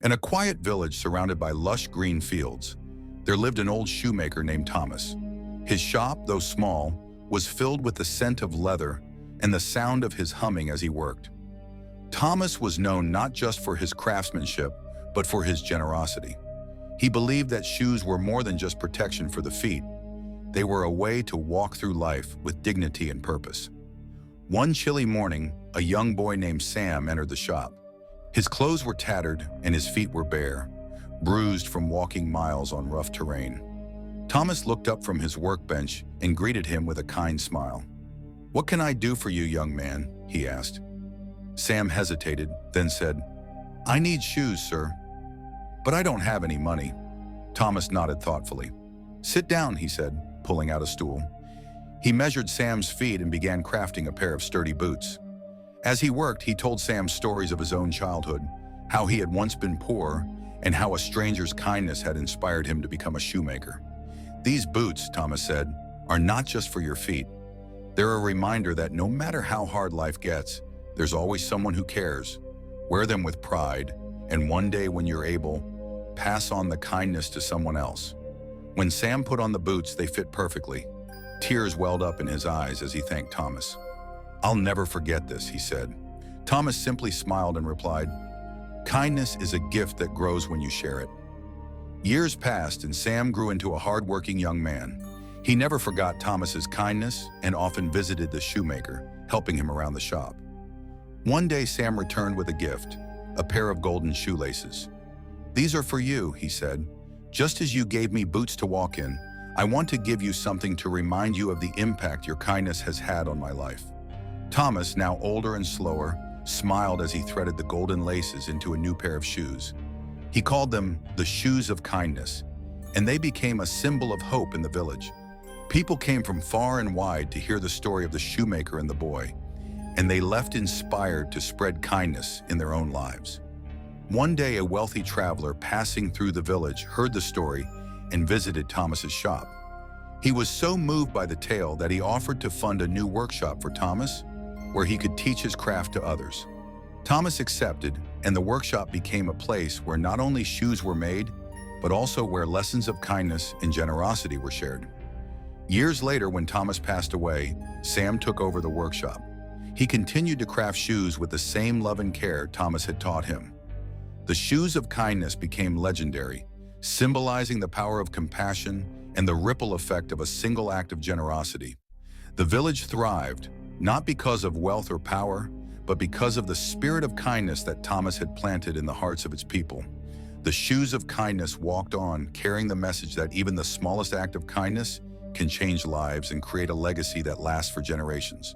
In a quiet village surrounded by lush green fields, there lived an old shoemaker named Thomas. His shop, though small, was filled with the scent of leather and the sound of his humming as he worked. Thomas was known not just for his craftsmanship, but for his generosity. He believed that shoes were more than just protection for the feet. They were a way to walk through life with dignity and purpose. One chilly morning, a young boy named Sam entered the shop. His clothes were tattered and his feet were bare, bruised from walking miles on rough terrain. Thomas looked up from his workbench and greeted him with a kind smile. "What can I do for you, young man?" he asked. Sam hesitated, then said, "I need shoes, sir, but I don't have any money." Thomas nodded thoughtfully. "Sit down," he said, pulling out a stool. He measured Sam's feet and began crafting a pair of sturdy boots. As he worked, he told Sam stories of his own childhood, how he had once been poor, and how a stranger's kindness had inspired him to become a shoemaker. "These boots," Thomas said, "are not just for your feet. They're a reminder that no matter how hard life gets, there's always someone who cares. Wear them with pride, and one day when you're able, pass on the kindness to someone else." When Sam put on the boots, they fit perfectly. Tears welled up in his eyes as he thanked Thomas. "I'll never forget this," he said. Thomas simply smiled and replied, "Kindness is a gift that grows when you share it." Years passed and Sam grew into a hard-working young man. He never forgot Thomas's kindness and often visited the shoemaker, helping him around the shop. One day Sam returned with a gift, a pair of golden shoelaces. "These are for you," he said. "Just as you gave me boots to walk in, I want to give you something to remind you of the impact your kindness has had on my life." Thomas, now older and slower, smiled as he threaded the golden laces into a new pair of shoes. He called them the shoes of kindness, and they became a symbol of hope in the village. People came from far and wide to hear the story of the shoemaker and the boy, and they left inspired to spread kindness in their own lives. One day, a wealthy traveler passing through the village heard the story and visited Thomas's shop. He was so moved by the tale that he offered to fund a new workshop for Thomas, where he could teach his craft to others. Thomas accepted, and the workshop became a place where not only shoes were made, but also where lessons of kindness and generosity were shared. Years later, when Thomas passed away, Sam took over the workshop. He continued to craft shoes with the same love and care Thomas had taught him. The shoes of kindness became legendary, symbolizing the power of compassion and the ripple effect of a single act of generosity. The village thrived, not because of wealth or power, but because of the spirit of kindness that Thomas had planted in the hearts of its people. The shoes of kindness walked on, carrying the message that even the smallest act of kindness can change lives and create a legacy that lasts for generations.